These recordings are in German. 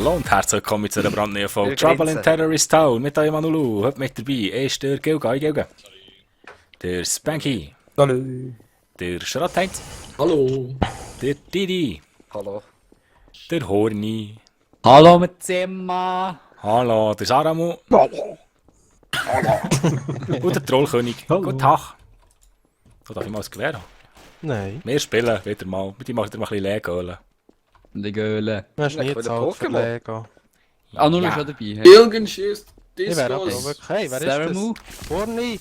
Hallo und herzlich willkommen zu einer brandneuen Folge Trouble in Terrorist Town mit euch Manulu. Heute mit dabei ist der Gilga, der Spanky, Hallo. der Schrottheinz, Hallo. der Didi, Hallo. der Horni, Hallo mit Zimmer. hallo, der Saramu, Hallo. und der Trollkönig. Hallo. Guten Tag. So, darf ich mal das Gewehr haben? Nein. Wir spielen wieder mal. Die machen wieder mal ein bisschen Legölen. Die Göhle. Du hast nie Leck, gezahlt für Pokémon. Lego. Ah, nur Ja. schon dabei. Hey. Bilgen schießt Ich wäre aber Discos. wirklich... Hey, wer Saramu? ist das? Vorne!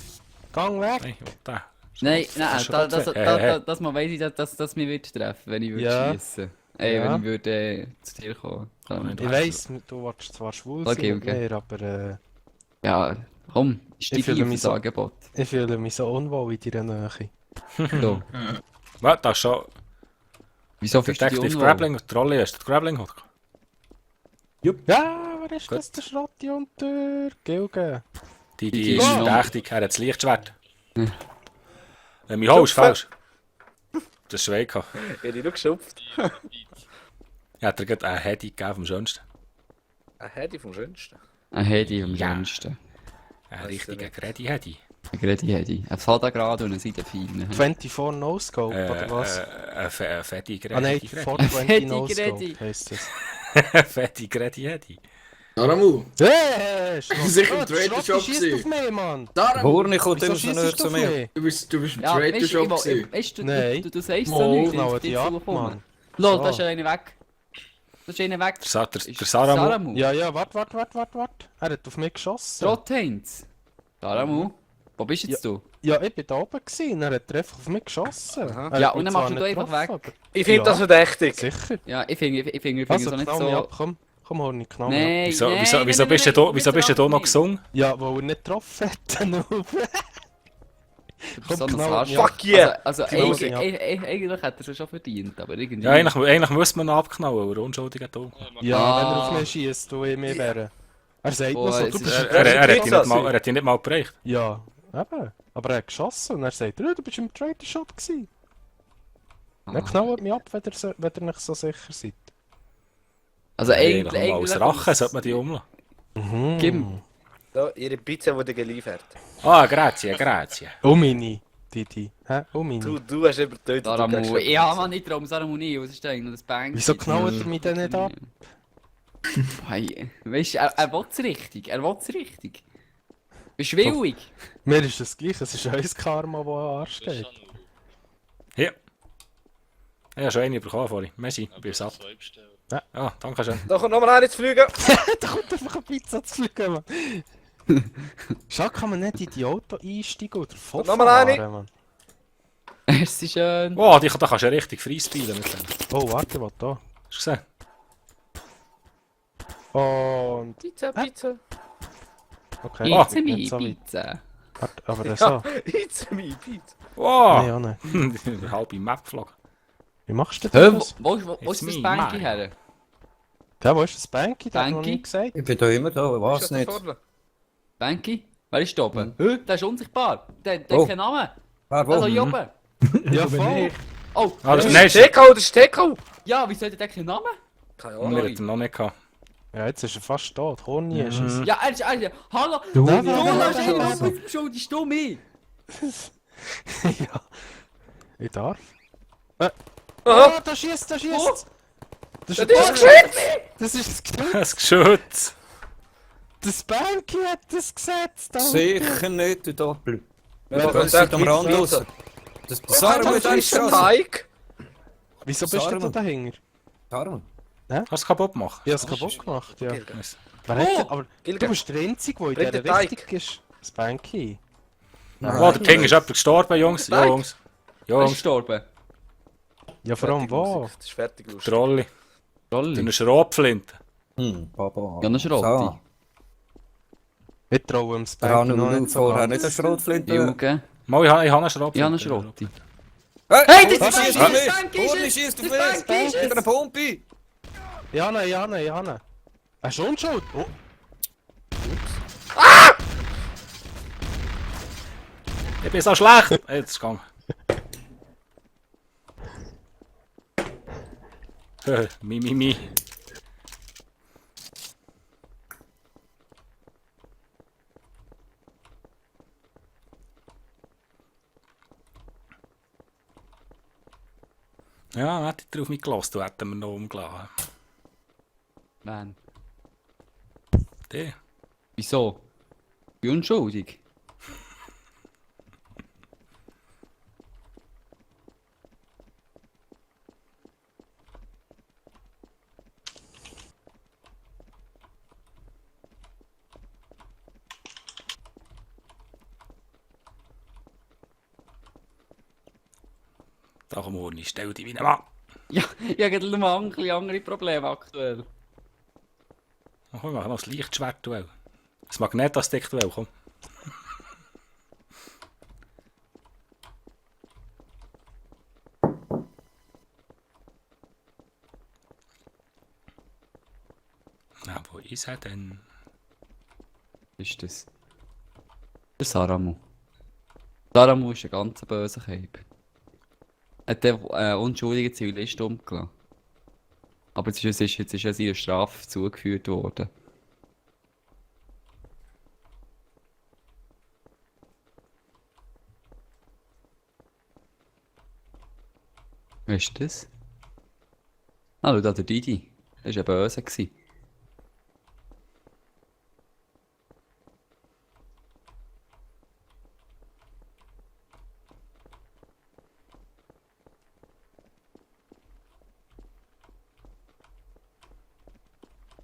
Gang weg! Hey, da. Nein, Hast du das schon gesehen? das mal weiss ich, dass mich wird treffen, wenn ich würde Ja. schiessen. Ja. Wenn ich würde zu dir kommen. Dann- Du Ich hast weiss, du willst zwar schwul Okay, sein mit okay. mir, aber Ja, komm, Ich steig fühle auf mich das so- Angebot. ich fühle mich so unwohl in deiner Nähe. So. Was, das ist schon Wieso fühlst du dich Detective unwohl? Grappling, Trolley, ist das Grappling? Ja, wer ist Gut. das? Der Schrotti und der Gilge. Die Die ist gehen verdächtig, er hat das Lichtschwert. Wenn mich holst, falsch. Das ist Schweig. Werde ich noch geschupft? Ja, hat er gerade einen Hedy gegeben vom Schönsten. Ein Handy vom Schönsten. Ein Hedi am Ja. schönsten. Einen Weiss richtigen ich Gredi Hedy. Ein Gredi Hedi. Ein Vater und ein Seitenfeine. 24 No-Scope, oder was? Ein fette Gredi. Ah nein, Gredi. 420 Fette No-Scope Gredi. heisst das. Fette Gredi Hedy. Daramu. Hey, Sicher im der Trader Schrotti Shop schießt gewesen. auf mich, Mann! Daramu. Horni kommt Wieso immer so näher schiessest du zu auf mir. mich? Du bist im Ja, Trader weißt Shop du, gewesen. weißt du, Nein. du sagst so Mal, nichts, knallen wenn die ich ab, dir zukomme. Mann. Los, So. da ist einer weg. Da ist einer weg. Der Saramu. Saramu. Ja, ja, warte. Er hat auf mich geschossen. Trottheinz. Saramu. Wo bist jetzt du? Ja, ich bin da oben gewesen, er hat einfach auf mich geschossen. Aha. Er Ja, hat und mich dann zwar machst du nicht da einfach getroffen, Ich finde Ja. das verdächtig. aber Sicher. Ja, ich finde Also, so nicht knall mich so... ab, komm, Horni, knall mich ab. Nein, Wieso, nein, wieso, nein, wieso nein, bist du nein, da, nein, wieso bist du da noch gesungen? Ja, weil er nicht getroffen hat. dann Du bist so ein knall mich Arschloch. ab. Fuck yeah. Also Knall eigentlich, mich ab. eigentlich hat er es schon verdient, aber irgendwie... Ja, eigentlich muss man ihn abknallen, weil er unschuldig hat. Ja, Ah. wenn er auf mich schießt, du ich mir wäre. Er sagt Boah, noch so, es du ist- bist... Er hat ihn Pizza nicht mal, er hat ihn nicht mal bereicht. Ja, eben. Aber er hat geschossen und er sagt, du bist im Trader Shop gewesen. Dann knallt mich ab, wenn ihr nicht so sicher seid. Also Eigentlich eigentlich... mal aus Rache sollte man die umlassen. Kim. Da, ihre Pizza wurde geliefert. Ah, grazie. Oh meine, Didi. Hä? Oh meine. Du hast eben getötet. du Saramu. kriegst Ja, Pizza. man, nicht darum. Saramu nie. Was ist denn eigentlich das Bang? Wieso knallt er mich denn nicht ab? Hey, weißt du, er will es richtig. Bist du willig? Mir ist das gleich, es ist euer Karma, das an Arsch geht. Hier. Ich habe schon eine bekommen vorhin. Messi, ich bin satt. Ah, danke schön. Da kommt nochmal einer zu fliegen. Da kommt einfach eine Pizza zu fliegen, Mann. Schau, kann man nicht in die Auto einsteigen oder voll Nochmal eine. fahren, Mann. Es ist schön. Oh, da kannst du ja richtig freespielen mit dem. Oh, warte, was da? Hast du gesehen? Und... Pizza. Okay, It's nicht me, so weit. Pizza. Warte, aber Ja, so. it's me, Pizza. Oh! Nee, auch nicht. Über halbe Map geflogen. Wie machst du Hä, das? wo It's ist das me, Banky Mario. her? Ja, wo ist das Banky? Das hat noch Banky? nie gesagt. Ich bin da immer da, ich weiß Ist das nicht. da vorne? Banky? Wer ist da oben? Hä? Der ist unsichtbar. Der hat Oh. keinen Namen. Wer Also wo? hier oben. Ja, voll. Oh, Ah, das Das nein, ist TK, das ist TK. ja, wieso hat der keinen Namen? Keine wir Ahnung. hatten ihn noch nicht gehabt. Ja, jetzt ist er fast tot. Horni ist es. Ja, er ist... Hallo! Du, Du ja, lässt ja, ihn ja. auf, entschuldigst du mich? Ja. Ich darf. Aha. Oh, da schießt! Das Das ist ist ein geschützt. Das ist das Geschütz! Das Geschütz! Das Banky hat das gesetzt! Alter. Sicher nicht, du Doppel. Ja, Wir das sind am Pizza. Rand raus. Das Sarm mit Das einem ist ein Straße. Teig. Wieso bist du da Sarmen. dahinter? Sarm. Hast du es kaputt gemacht? Ich hab's kaputt gemacht, ja. Gilge. Wer hat denn, aber Gilge. du bist der Einzige, der in Bring dieser den Teig. Richtung ist. Das Banky. Oh, der King ist jemand gestorben, Jungs. Teig. Jungs. Wer ist Jungs. gestorben? Ja, vor allem wo? Das ist fertig, lustig. Trolli. Rolli. Eine Schrotflinte. Papa. Ja, eine Schrotti. Ich traue dem Der Banky Hanno noch will nicht so vorher ganz. nicht eine Schrotflinte. Jugend. Mal, ich habe eine Schrotflinte. Ich habe eine Schrotti. Hey, das schießt ist auf das mich! Banky ist Horni es! schießt auf Das Banky ist mich! es! Mit einer Pumpe! Jana. Er ist unschuld! Oh. Ich bin so schlecht. Jetzt ist gegangen. Mi. Ja, hätte ich drauf mitgelassen, du hätten wir noch umgelassen. Wen? Die. Wieso? Ich bin unschuldig. Da komm Uni, stell dich wie ein Mann. Ja, ich habe nur ein bisschen andere Probleme aktuell. Komm, wir machen noch das Lichtschwert-Duell. Das Magnetastik-Duell, komm. Na, wo ist er denn? Ist das? Der Saramu. Saramu ist ein ganz böser Cape. Er hat den unschuldigen Zivilisten umgelassen. Aber jetzt ist ja seine Strafe zugeführt worden. Wer ist das? Ah, schau da, der Didi. Das war ein Böser.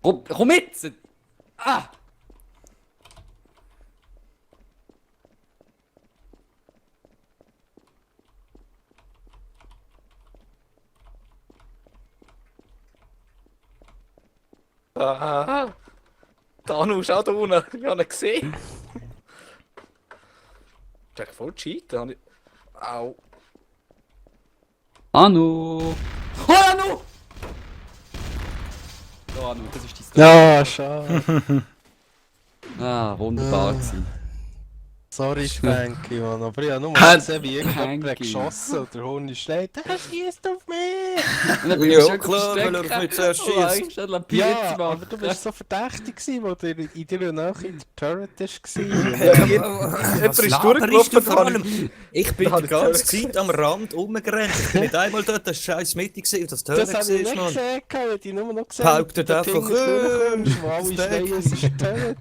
Komm mit! Ah! Ah, Danu, schau da unten. Ich habe ihn gesehen. Jack, voll cheaten. Au. Anu! Oh, Anu! So, Anu, das ist dein Ja, schade. Ah, wunderbar gewesen. Sorry, Spanky, Mann. Aber ich habe nur Hä? gesehen, wie irgendjemand Spanky. geschossen und der Hund steht, der schießt auf mich! Und dann bin Ja, ich schon klar, weil er auf mich zuerst schiesst. Ja, aber du bist so verdächtig gewesen, wo der in deiner Nähe in der Turret war. Jemand ist durchgelaufen. Ich bin Da die hab ich ganze Turret Zeit am Rand rumgerannt. Ich bin nicht einmal dort, das scheiß Mitte gesehen und das Turret Das habe ich gesehen, nicht Mann. gesehen, ich habe die nur noch gesehen. Behauptet dass einfach, du durchkommst, wo alle Steak. schreien, es ist ein Turret.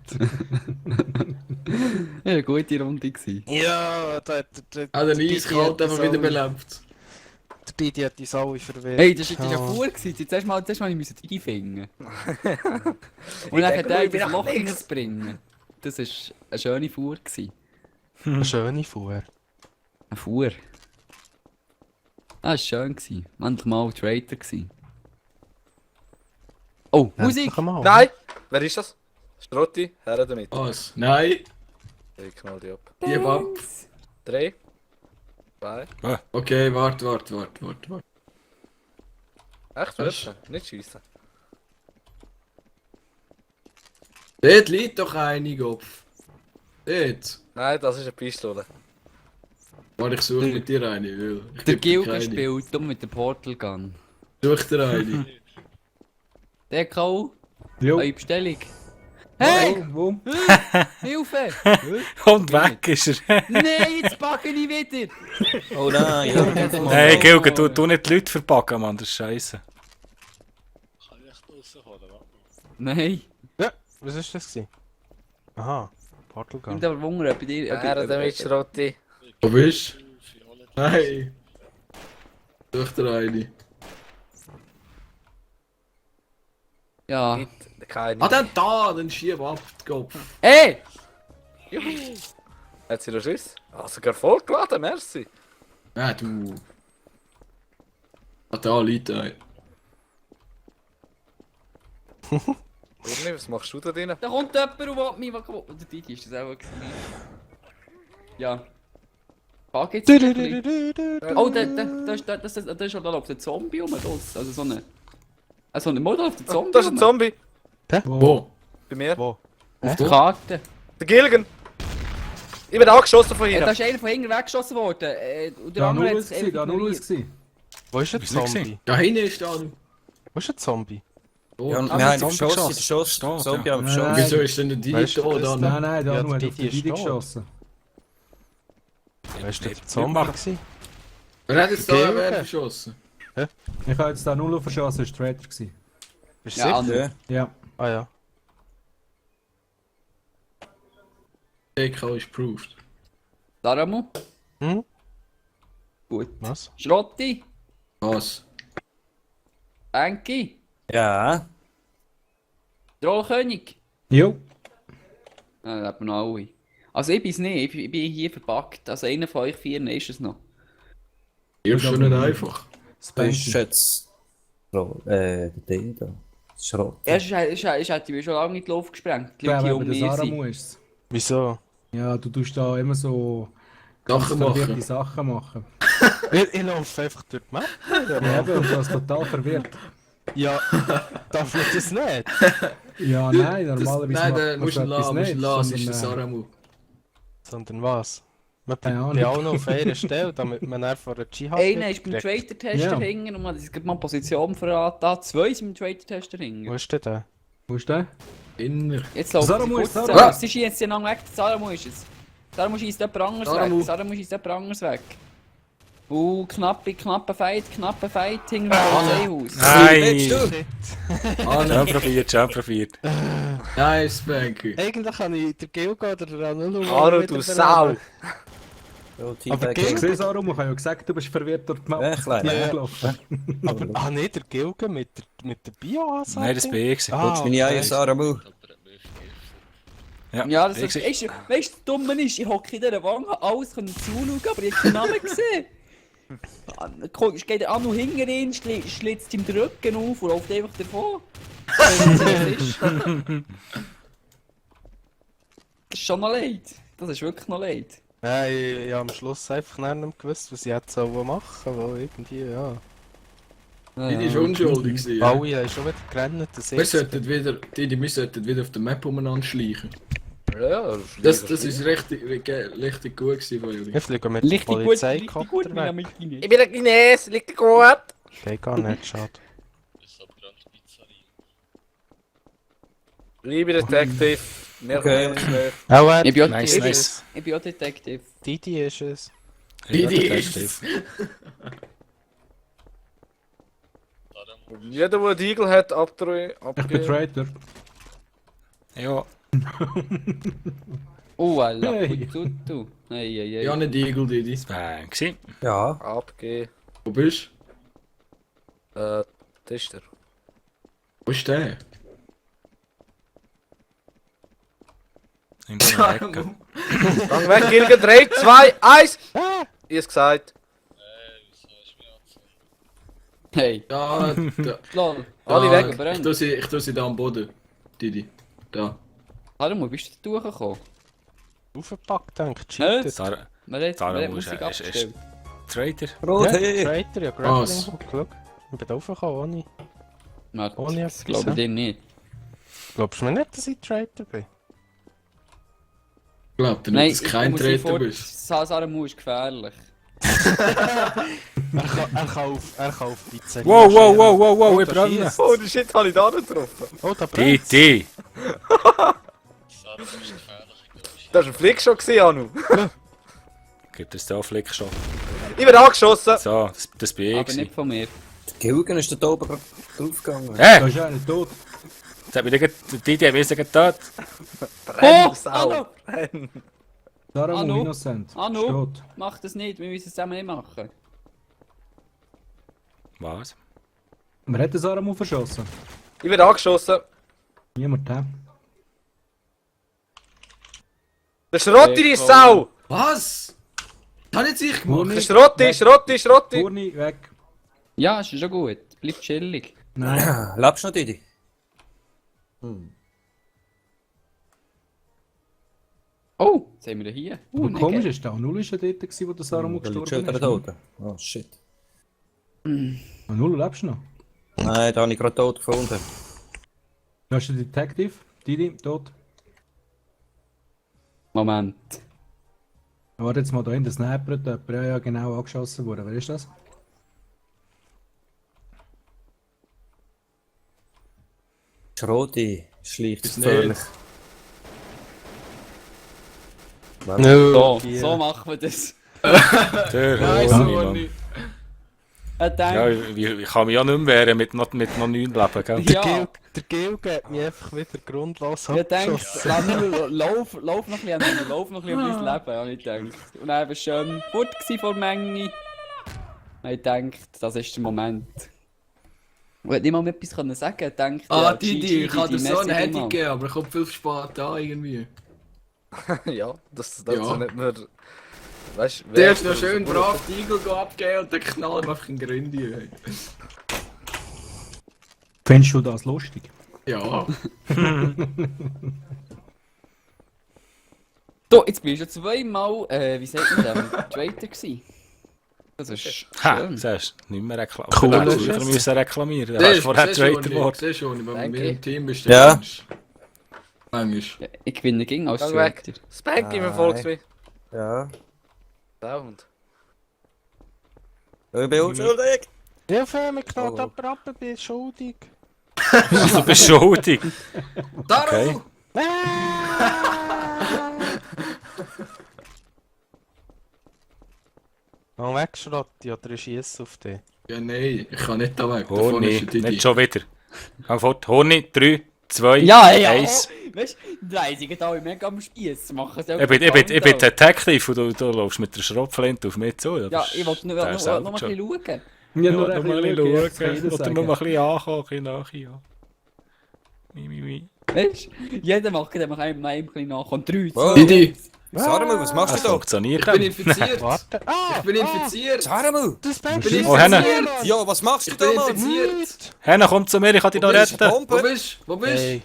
Ja, eine gute Runde gewesen. Ja, der Der Eiskalt einfach wieder belebt. Der Didi hat uns alle verwirrt. Hey, das war ja Oh. cool gewesen. Zuerst mal ich musste Digi finden. Und dann hat er das Loch bringen. Das war eine schöne Fuhr gewesen. Eine schöne Fuhr. Eine Fuhr. Ah, das war schön gewesen. Endlich mal ein Traitor gewesen. Oh, Musik! Endlich einmal. Nein! Wer ist das? Strotti, her damit. Was? Nein, Ich knall die ab. gib ab. 3, 2. Okay, warte. Echt, wirklich? Nicht schiessen. Dort liegt doch eine Kopf. Dort. Nein, das ist eine Pistole. Warte, ich suche mit dir eine, weil ich Der geb dir Gilger keine. spielt dumm mit der Portal Gun. Such dir eine. Der K.O. Jo. Eure Bestellung. Hey! Wo? Hilfe! Und weg ist er. Nein, jetzt packe ich wieder! Oh nein, ja. Nein, Gilge, du nicht die Leute verpacken, Mann, das ist scheiße. Nein. Ja, was war das gewesen? Aha, Portal Ich Gun. bin aber wundern, bei dir. Her damit, Strotti. Wo bist du? Nein. Such dir eine. Ah. Ja. Keine. Ah, dann schieb ab den Kopf. Hey! Hat sie noch Schiss? Ah, sogar vollgeladen, merci. Ja, du. Ah, da liegt ein. Urni, was machst du da drin? Da kommt jemand und will mich wegkommen. Der Didi ist das auch gewesen. Ja. Fuck jetzt. Oh, da ist schon da läuft ein Zombie rum. Also so eine. Also eine Mutter auf der Zombie. Da ist ein Zombie. Wo? Bei mir. Wo? Auf der Karte. Der Gilgen. Ich bin angeschossen von Da ihnen. ist einer von hinten weggeschossen worden. Und der andere hat es einfach ignoriert. Wo ist ein Bist du nicht Zombie? Da hinten ist da. Wo ist ein Zombie? Ja, und Ah, wir haben Zombie geschossen, geschossen. der Schuss. Steht, Zombie ja. am Schuss. Wieso ist denn der Didi Weißt du, da? das- Dann? Nein, da Ja, nur der hat auf Didi den ist Didi tot. geschossen. Wer ist der Nicht Zombie machen. gewesen? Wer hat jetzt da Gilge. wer verschossen? Ich habe jetzt da 0 verschossen, das war Traitor. Bist du Ja, sicher? Anu. Ja. Ah ja. DK ist proved. Saramu? Hm? Gut. Was? Schrotti? Was? Enki? Ja. Trollkönig? Jo. Ja, das hat man noch alle. Also ich bin's nicht, ich bin hier verpackt. Also einer von euch 4 ist es noch. Ist schon nicht einfach. Du bist jetzt. Der da. Schrott. Ja, ich hätte mich schon lange in die Luft gesprengt. Die Leute hier Ja, um aber der mich sind. Saramu ist es. Wieso? Ja, du tust da immer so Sachen verwirrte machen. Sachen machen. Ich laufe einfach durch die Map. Ja, eben, und du hast total verwirrt. Ja, darf man das nicht? Ja, nein, normalerweise Nein, macht dann man musst du so etwas ihn lassen, es ist der sondern, Saramu. Sondern was? Man Keine bleibt Ahnung. ja auch noch auf einer Stelle, damit man dann vor der Dschihad Einer ist beim kriegt. Trader-Tester Ja. hinten und man hat mal Position verraten. 2 sind beim Trader-Tester hinten. Wo ist denn der? Wo ist der? Inner. Jetzt läuft Saramu sie ist kurz. Saramu. Sie schießt ja lang weg. Saramu ist es. Saramu schießt jemand anderes Saramu. weg. Saramu schießt jemand anderes weg. Knappe Fight hinter dem Polizeihaus. Nein! Ah, nein. Schon probiert. Nice, Banky. Eigentlich kann ich der Gilgo oder der Anulu Anu, du Sau! Aber Ich Gilgo, sehe Saramu, ich habe ja gesagt, du bist verwirrt durch die Map. Ja, klein. Ja, Ja. gelaufen. aber nicht der Gilgo mit der Bio-Ansage? Nein, das bin ich. Willst du meine Eier, Saramu? Ja, das ich ist. Weißt du, das Dumme ist, ich hocke in dieser Wange, alles können zuschauen, aber ich habe keinen Namen gesehen. Es geht der Anu hinten rein, schlitzt ihm den Rücken auf und läuft einfach davon. Das ist schon noch leid. Das ist wirklich noch leid. Nein, ich habe am Schluss einfach nicht mehr gewusst, was ich jetzt so machen soll, weil irgendwie, ja. Die ist unschuldig gewesen. Ja. Alle haben schon wieder gerannt, das Wir sollten wieder auf der Map umeinander schleichen. Ja, Das ist richtig gut gewesen von Wir euch. fliegen mit dem Richtig gut, Polizeikopter meine weg. Mikine. Ich bin ein Chines, liegt dir gut? Geht gar nicht, schade. Liebe Detective, wir Okay. kommen schlecht. Auch Ich bin auch Nice, nice. Ich bin auch Detective. Didi ist es. Die Ja, ist das Jeder, der einen Eagle hat, abgeben. Ich bin Traitor. Ja. Oh, Alter. Hey. Du. Hey. Ja, nicht Eagle, Didi. Das war gewesen. Ja. Abgeben. Wo bist Das ist der. du? Wo ist der? In der Ecke. Gang weg, Gilge, 3, 2, 1! Ich hab's gesagt. Hey. Ja, da. Lol. Alle da, weg, ich tue sie da am Boden. Didi. Da. Hallo, bist du da durchgekommen? Aufgepackt, denke ich. Hä? Cheatet. Wir hat Saramu Musik ist abgestellt. Traitor. Ja, Rote! Traitor, ja, Grappling Was? Hook, schau. Ich bin da raufgekommen, ohne. Warte, Ohne das etwas, glaube ich hä? dir nicht. Glaubst du mir nicht, dass ich Traitor bin? Glaubt ihr Nein, nicht, dass du kein muss Traitor sofort- bist? Saramu ist gefährlich. Er kann auf Pizzeria Wow, wow, stellen. wow, wow, wow, ich da brenne. schießt. Oh, den Shit habe ich da nicht getroffen. Oh, da brennt. Die. Das war ein Flick schon, Anu. Gibt es da Flickstoff? Ich bin angeschossen. So, das bin ich. Aber gewesen. nicht von mir. Gilgen ist da oben gerade draufgegangen. Da Hä? ist einer tot. Jetzt hat mich die haben wir getötet. Brenn, Oh, Sau. Anu! Brenn. Saramu, Anu? Innocent. Anu? Ist tot. Mach das nicht, wir müssen es zusammen nicht machen. Was? Wer hat den Saramu verschossen? Ich bin angeschossen. Niemand, hä? Der Schrotti, die Sau! Was? Das habe ich jetzt ich gemacht. Der Schrotti! Turni, weg. Ja, ist schon gut. Bleib chillig. Nein. Lebst du noch, Didi? Oh, jetzt haben wir ihn hier. Aber komisch nicht ist da. Null war ja dort, gewesen, wo der Saramu Da liegt gestorben schon ist. da oben. Oh shit. Null, lebst du noch? Nein, da habe ich gerade tot gefunden. Du hast den Detective. Didi, tot. Moment. Warte jetzt mal da in der Sniper, jemand ja genau angeschossen worden. Wer ist das? Schroti schleicht Ist gefährlich. No. So machen wir das. Der Nice, Honig, Mann. Er denkt, Ja, ich kann mich ja nicht mehr wehren mit noch 9 Leben, gell? Der Gil geht mich einfach wieder grundlos ich denke, abgeschossen. lauf noch ein bisschen, lauf noch ein bisschen um dein Leben, habe ich gedacht. Und dann war schön fort vor der Menge. Und ich dachte, das ist der Moment. Und er hat nicht mal etwas sagen können. Er dachte, Ah, ja, Didi, ich kann dir so ein merci Handy vielmals. geben, aber ich komme viel zu spät an irgendwie. Ja, das Ja. nicht mehr... Weißt du, Der ist noch schön brav die Igel abgeben und dann knallen wir einfach in Gründe rein. Findest du das lustig? Ja. Du, jetzt bist du zweimal, wie sagt man das, Traitor gewesen. Das ist Ha, schön. siehst du, nicht mehr reklamieren. Cool. Du hättest wieder müssen reklamieren. Du hast vorher Traitor geworden. Siehst du, wenn Danke. wir im Team bist, Ja. Manchmal. Ja, ich gewinne gegen als Gang weg. Traitor. Spanky im Nein. Volkswagen. Ja. Sound. Ich bin unschuldig. Hilfe, mir knallt Oh. jemand ab, ich bin schuldig. Du bist schuldig. Darum! Geh weg, Schrotti, oder ich schiesse auf dich. Ja, nein, ich kann nicht da weg. Da vorne Honi, ist der Didi. nicht schon wieder. Gang fort. Honi, 3, 2, Ja, ja, 1. weißt du, die sind alle mega am Spieß machen. Ich bin Detective und du läufst mit der Schrottflinte auf mich zu. Ja, ich wollte nur Der noch ist mal selber ein bisschen schauen. Ja, nur noch ein mal ein bisschen bisschen schauen, schauen. Oder nur mal ein bisschen ankommen, ein bisschen nachher, ja. Mi. Weißt du, jeder macht dem einem ein bisschen nach. Und 3, Wow. 2, Didi, Saramu, was machst Das du da? funktioniert ich bin dann. infiziert. Warte. Ich bin infiziert. Saramu! Das Ich bin Baby Oh, Henne. infiziert. Ja, was machst du Ich da, bin Mann? infiziert. Henne, komm zu mir, ich kann dich da Wo bist retten. Wo Bombe? bist du? Wo bist du? Hey,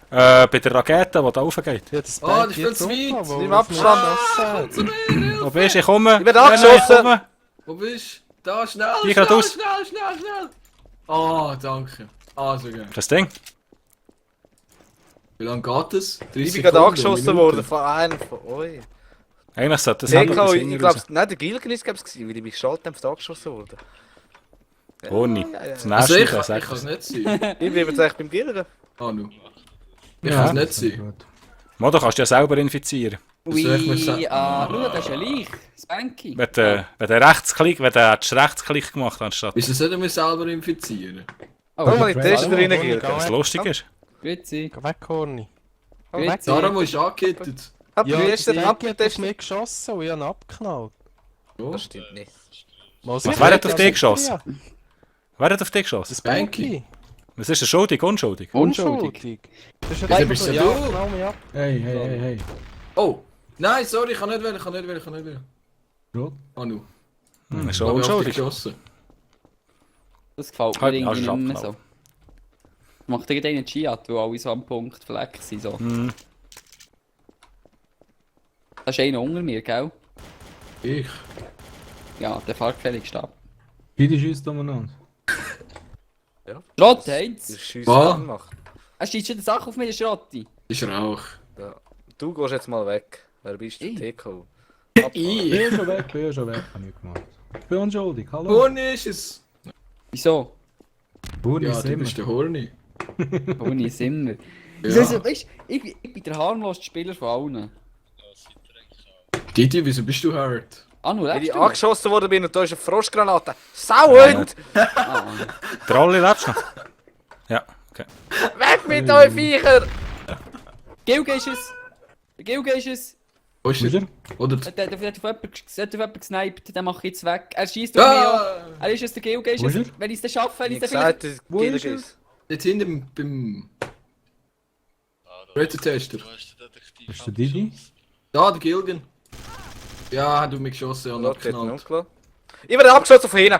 Bei der Rakete, die da raufgeht. ja, das Ah, das Baby ist viel zu jetzt weit. umgekommen, Nimm weil auf Abstand. mich geschossen hat. Wo bist du? Ich komme. Ich werde Henne, angeschossen. komme. Wo bist du? Da, schnell, Hier schnell, geradeaus. schnell. Ah, danke. Ah, so geil. Das Ding. Wie lange geht es? 30 Ich bin gerade Sekunden, angeschossen Minuten. worden von einem von euch. Eigentlich sollte das TK, etwas ich hinten glaube, raus. nein, der Gilgen ist es gewesen, weil ich mich geschaltet habe, angeschossen worden. Honi. Ja. Das Also nächste ich Mal, kann sag es ich. nicht sein. Ich bleibe jetzt echt beim Gilgen. Ah, nu. Ich kann es nicht sein. Gut. Mo, du kannst dich ja selber infizieren. soll ich mir sagen? schau, das ist ein Leich. Spanky. Wenn du Rechtsklick, wenn du hättest Rechtsklick gemacht anstatt. Wieso soll ich mich selber infizieren? Oh, Komm mal in die Teste Hallo, rein, Honi, Gilgen. geh Was weg. lustig ist. Grüezi. Geh weg, Horni. Grüezi. Darum ist angehittet. Aber wie ist das denn Baby hat auf abgetestet? mich geschossen und ich habe ihn abgeknallt. Ja. Das stimmt nicht. Was wer hat auf dich geschossen? Wer hat auf dich geschossen? Das Spanky. Baby. Was ist der schuldig, unschuldig? Unschuldig. Das ist Ja, bist ja, du. knall mich ab. Hey. Oh! Nein, sorry, ich kann nicht wählen. Rot. Ah, nu. Ist Ich schon habe auf dich unschuldig. geschossen. Das gefällt mir Halt, irgendwie hast du nicht mehr so. abgeknallt. Macht irgendeinen Chiat, weil alle so am Punkt Fleck sind. So. Hm. Das ist einer unter mir, gell? Ich. Ja, der fährt gefälligst ab. Beide schießt umeinander. Schrott, Das Heinz! Scheiss Was? gemacht. Er schießt schon eine Sache auf mir, der Schrotti. Ist Rauch. Ja. Du gehst jetzt mal weg. Wer bist du? Ich? TK. Ich. Bin schon weg, hab ich gemacht. Ich bin unschuldig, hallo. Horny ist es. Wieso? Huni Ja, ist du immer. bist der Horny. Ohne Simmer. Ja. Also, weißt, ich bin der harmloseste Spieler von allen. Didi, wieso bist du hart? Anu, Weil lebst ich du? angeschossen worden bin und da ist eine Frostgranate. Sauhund! Ah, Der Rolli lebst du noch? Ja, okay. Weg mit euch Viecher! Gilge ist es! Der Gilge ist es! Wo ist Wo ist er? er? Oder? Der hat auf jemanden gesniped, den mache ich jetzt weg. Er schießt auf mich an. Ja! Er ist es, der Gilge ist Wo ist es. er? Wenn ich es dann schaffe, wenn ich Ich es dann vielleicht... gesagt, Wo der ist Gilgen er? ist. Dort hinten beim Rated-Tester. Ist der Didi? Da, der Gilgen. Ja, hat du mich geschossen und Rot hat ihn abgeknallt. umgelassen. Ich werde abgeschossen von hinten.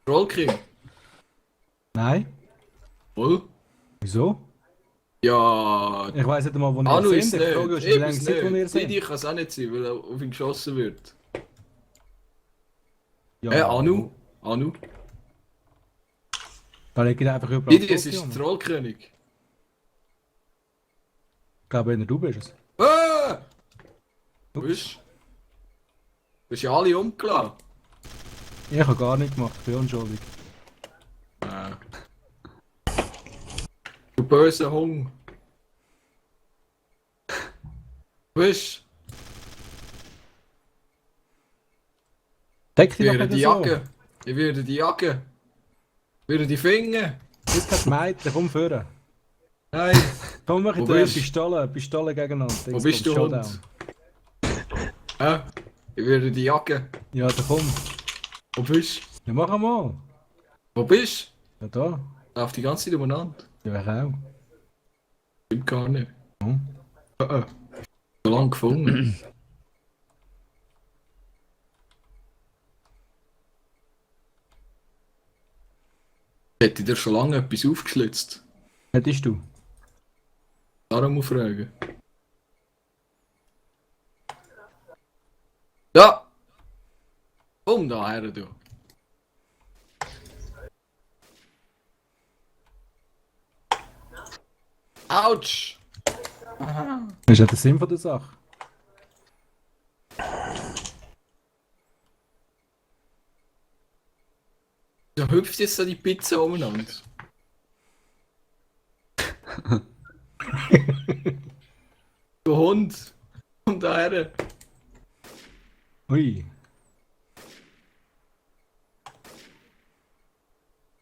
Rollkill. Nein. Wohl? Wieso? Ja, Ich weiss nicht einmal, wo Anu ihr ist seid. Die Frage ist, nicht. wie lange Eben seid, wo ihr nicht. Didi seid. kann es auch nicht sein, weil er auf ihn geschossen wird. Ja, Anu? Anu? Da liegt einfach überall Didi, es Tote ist rum. der Trollkönig. Ich glaube, eher du bist es. Ah! Du bist... Du hast ja alle umgelassen. Ich habe gar nicht gemacht, ich bin unschuldig. Du böser Hung. Du bist... Deck dich Für doch die nicht Jacke. Ich würde die jagen. Ich würde die finden. Jetzt kannst du meiden, komm führen. Nein. Komm, mach Wo jetzt bist Pistolen gegeneinander. Wo bist du, Hund? Ich würde die jagen. Ja, dann komm. Wo bist Ja, mach mal. Wo bist Ja, da. Lauf die ganze Zeit umeinander. Ja, ich auch. Stimmt gar nicht. Hm? So lange gefunden. Hätte ich dir schon lange etwas aufgeschlitzt? Hättest du? Darum muss ich fragen. Ja! Komm da her, du. Autsch! Das ist ja der Sinn von der Sache. Da hüpft jetzt so die Pizza umeinander. Du Hund! Komm da her! Ui.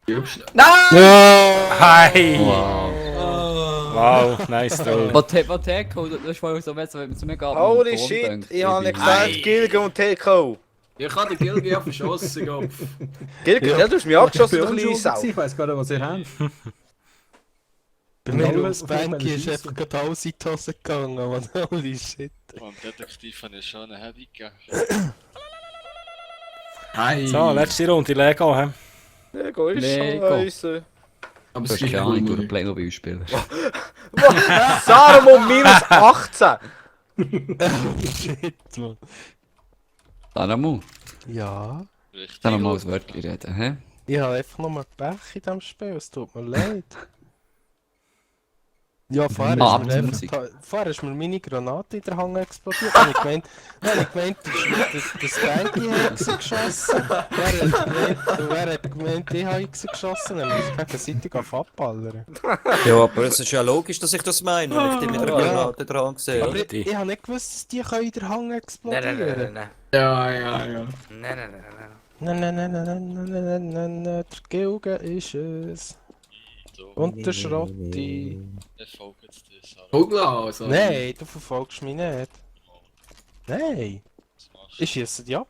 Die hüpft. Hi! Wow. Wow, nice Troll. Was TK, das ist voll so, wenn es mir geht. Holy shit, ich habe nicht gesagt, Gilge und TK. Ich habe den Gilgi auf verschossen, Kopf. Gilge, ja, du hast mich angeschossen, du kleine Sau. Ich weiß gar nicht, was ihr habt. Bei mir mir aufs aufs Bänki Bänki ist ist einfach gerade alles in die Hose gegangen, man. Holy shit. Und Detektiv hat ja schon eine Heading gegeben. Hi! So, letzte Runde Lego, hä? Lego ist Lego. scheiße. Aber Du es hast ist keine Ahnung, du cool. Playmobil spielen. Saramo minus 18. Shit, man. Saramu, Ja. Richtig. dann noch mal ein Wörtchen reden, hä? Ich habe einfach nur Pech in diesem Spiel, es tut mir leid. Ja, vorher Ah, ist, mir aber einfach, vorher ist mir meine Granate in der Hand explodiert. Dann habe ich gemeint, das Bänki hat sie geschossen. Wer hat gemeint, ich habe sie geschossen. Dann haben wir uns gegenseitig auf abballern. Ja, aber es ist ja logisch, dass ich das meine, wenn ich dich mit der Granate dran sehe. Aber oder? ich habe nicht gewusst, dass die in der Hand explodieren. Nein. Ja, ja, ja. Nein, der Gilge ist es. Und der Schrotti. Der folgt jetzt das. Vogel, so. Nein, du verfolgst mich nicht. Nein, Was machst ich schieße dich ab.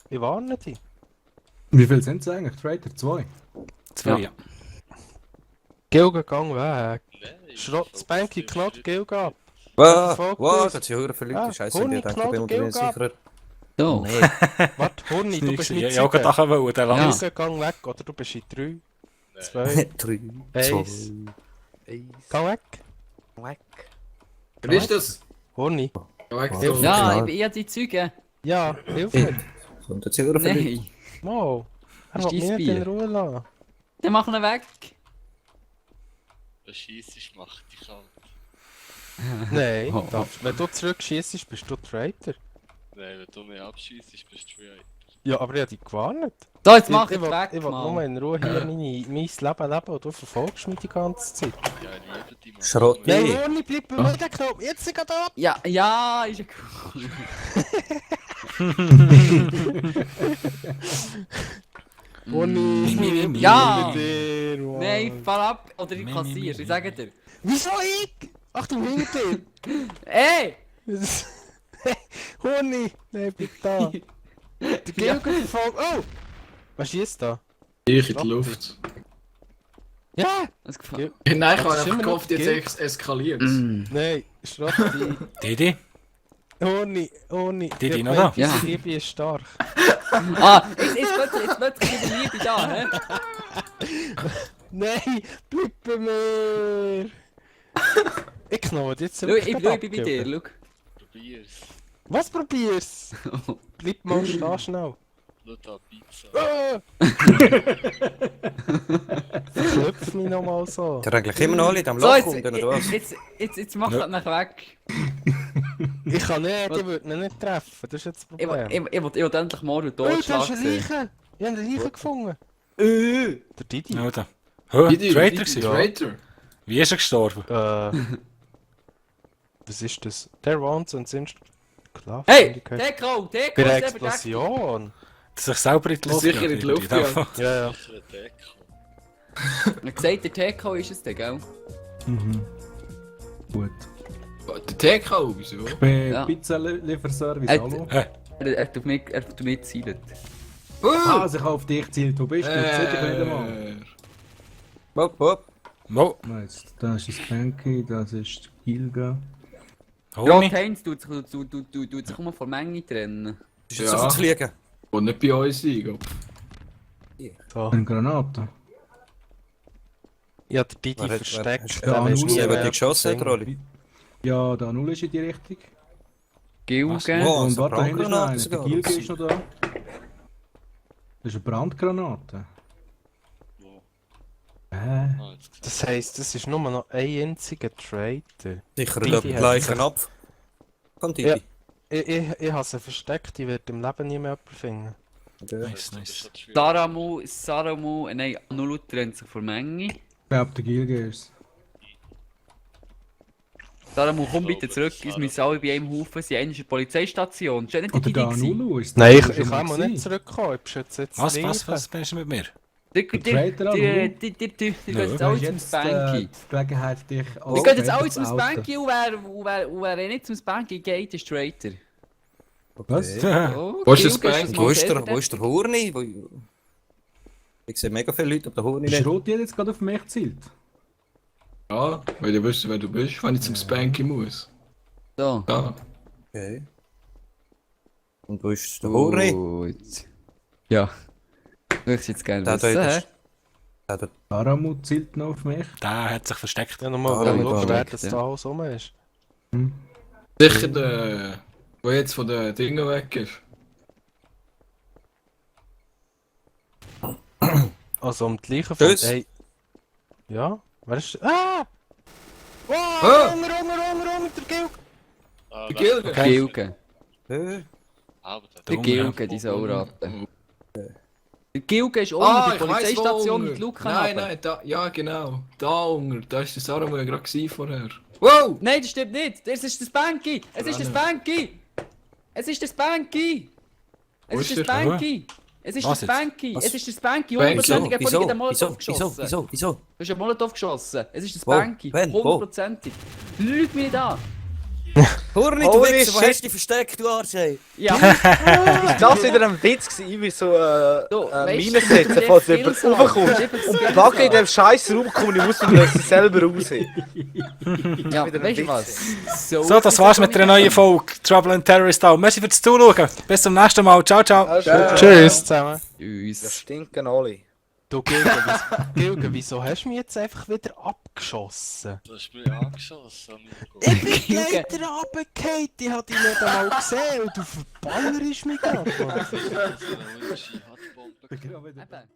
Ich warne dich. Wie viel sind es eigentlich? Trader? 2? 2, ja. Gilge, gang weg. Nein, Schrott, das Bänki knallt Gilge ab. Was? Verfolgt Was? uns. Das sind höher viele Ah, Leute. Scheiße, Hund ich denke, ich knallt bin unter mir Gilge ab. sicherer. So. Warte, Horni, du bist mit Ich auch gerade Zeuge. wollen, der lang. Gilge, gang weg, oder du bist in 3, 2, 3, 1. Geh weg. Wer ist das? Horni. Ja, weg Ja. so. Ja, ich habe die Züge. Ja, hilf mir. Und jetzt höher viele Leute. Nein, Mal. Er Ist will mich dein nicht in Bier? Ruhe lassen. dann mach ihn weg. Der Scheissest macht dich kalt. Nein, Oh. wenn du zurückschießt, bist du Traitor. Nein, wenn du mich abschießt, bist du Traitor. Ja, aber ich habe dich gewarnt. So, jetzt mach ich ihn will, weg, ich will nur Mann. in Ruhe hier mein Leben leben und du verfolgst mich die ganze Zeit. Ja, ich liebe dich, Mann. Schrotti. Nein, Horni, bleib bei mir, der Knopf. Jetzt geht er ab. Ja, ja, ist ja cool. Horni. Ja. Mit dir, Mann. Nein, fall ab oder ich kassiere, ich sage dir. Wieso ich? Achtung, hinter dir. Ey! Horni. Nein, bleib da. Der Gilge verfolgt. Oh! Was schießt da? Ich in die Luft. Ja! Was gefällt? Nein, ich Das habe ist immer einfach noch gehofft, jetzt Gilge. eskaliert. Nein, Schrotti. Didi? Horni. Die Ich noch hab gemeint, da? Ja. unsere Liebe ist stark. Ah, jetzt plötzlich wieder Liebe da, hä? Nein, bleib bei mir! Ich knoll jetzt Schau, ich bin bei dir, schau. Probier's. Was probier's? Bleib mal stehen, schnell. Schau da, Pizza. Ah! Verklopf mich nochmal so. Der eigentlich immer noch alle in diesem So, Loch unten, oder was? jetzt mach ihn nach weg. Ich kann nicht, ich würde ihn nicht treffen, das ist jetzt das Ich Problem. will endlich morgen Oh, da Totschlag ist ein sehen. Leiche! Ich habe einen Leiche gefunden. Der Didi. Ja, da. Hä? Didi, Traitor Didi, gewesen? Traitor. Wie ist er gestorben? Was ist das? Der Wahnsinn sind klar. Hey, Deko, Bei der ist eben Explosion. sich selber in die Luft Sicher in die Luft, ja. Ja, ja. Das ist eine Deko. Er hat gesagt, der TK ist es dann, gell? Mhm. Gut. Der TK, wieso? Ich bin Ja. Pizza-Lieferservice, Äh, hallo? Er tut mich zielen. Ah, also ich habe auf dich gezielt. Wo bist du? Jetzt sehe ich nicht mal. Wop, wop. Mo, Jetzt, das ist das Banky, das ist Gilga. Ja, Homi. Heinz tut sich immer von Menge trennen. Ist jetzt Ja. auf zu fliegen. Und nicht bei uns sein. So. Eine Granate. Ich habe die Wer hat- versteckt. wer- Ja, Den hast du null. Wer nie hat die geschossen hat, Rolli? Ja, der Null ist in die Richtung. Gilgen. Oh, Und so warte, da hinten ist noch Brandgranate einer. Der sogar. Gilga ist noch da. Das ist eine Brandgranate. Wo? Hä? Ah, jetzt gesehen. Das heisst, es ist nur noch ein einziger Traitor. Sicher Didi der hat gleichen sich- ab. Kann Ja. Didi. Ich habe sie versteckt, ich werde im Leben nie mehr jemanden finden. Nice, Du nice. bist schon schwierig. Saramu, nein, Anulu trennt sich von Menge. Ich glaube, der Gilga ist Saramu, komm bitte zurück, wir müssen alle bei einem Haufen sein. Einer ist in der Polizeistation. Das war nicht Oder die der Idee. Anulu ist. Nein, der ich schon kann mal mal nicht gewesen. zurückkommen, ich beschütze jetzt Was, das was, Leben. was bist du mit mir? Die gehen jetzt Traitor alle Anulu. zum Du hast Banky. jetzt die Gelegenheit, dich als Die gehen jetzt Traitor alle zu zum outen. Banky und wer nicht zum Banky geht, ist Traitor. Was? Oh, Wo ist das Gilgen, Banky? das Wo mal ist der, gesagt? wo ist der Horni? Ich sehe mega viele Leute, aber der Horni Ist nicht. Rot jetzt gerade auf mich gezielt? Ja, weil du wissen, wer du bist, wenn ich zum Spanky muss. So. Ja. Okay. Und wo ist der Horni? Gut. Ja. Möchte ich jetzt gerne Der wissen, dort hä? ist- Der dort- Aramut zielt noch auf mich. Der hat sich versteckt. Ja, nochmal Ah, schauen, ja, wer ja. das da alles rum ist. Sicher der, der jetzt von den Dingen weg ist. Also um die Leichen von... Tschüss. Hey. Ja? Wer ist... Ah! Wow! Ah! Unter, der Gilg! Ah, Der das- Gilga. Gilgen. Aber der Der Junge. Gilgen, die Sauraten. Der Gilgen ist Ah, unten die ich weiss, Polizeistation wo mit unten. Luca. Nein, nein, da, ja genau. Da unten, da ist der Sarah, wo ich gerade gewesen vorher. Wow! Nein, das stimmt nicht. Das ist das Banky. Es ist das Banky. Es ist das Banky. Es Wo ist ist das der? Banky. Es ist Was das jetzt? Banky. Was? Es ist das Banky. Banky. Hundertprozentig. Ich habe vorhin den Molotov Wieso? geschossen. Wieso? Du hast einen Molotov geschossen. Es ist das Wo? Banky. Wann? Wo? Hundertprozentig. Lüg mich nicht an. Horni, du Holy Wichser, wo shit. hast du dich versteckt, du Arsch, ey? Ja. Ist das wieder ein Witz gewesen? Ich will so Du, Mine weißt du, setzen, du falls musst jemand Skills haben. raufkommt. Du musst einfach Und Skills packe in haben. dem scheiß Raum kommen, ich muss wieder selber raussehen. Ja, wieder ein weißt du Witz. was? So, das war's mit einer neuen Folge Trouble in Terrorist Town. Merci fürs Zuschauen. Bis zum nächsten Mal. Ciao, ciao. Tschüss zusammen. Wir Tschüss. stinken alle. Du Gilge, wieso hast du mich jetzt einfach wieder abgeschossen? Du hast mich angeschossen, amigo. Ich bin die Leiter runtergefallen, ich hab dich nicht einmal gesehen und du verballerst mich gerade. So eine Handbombe. Eben.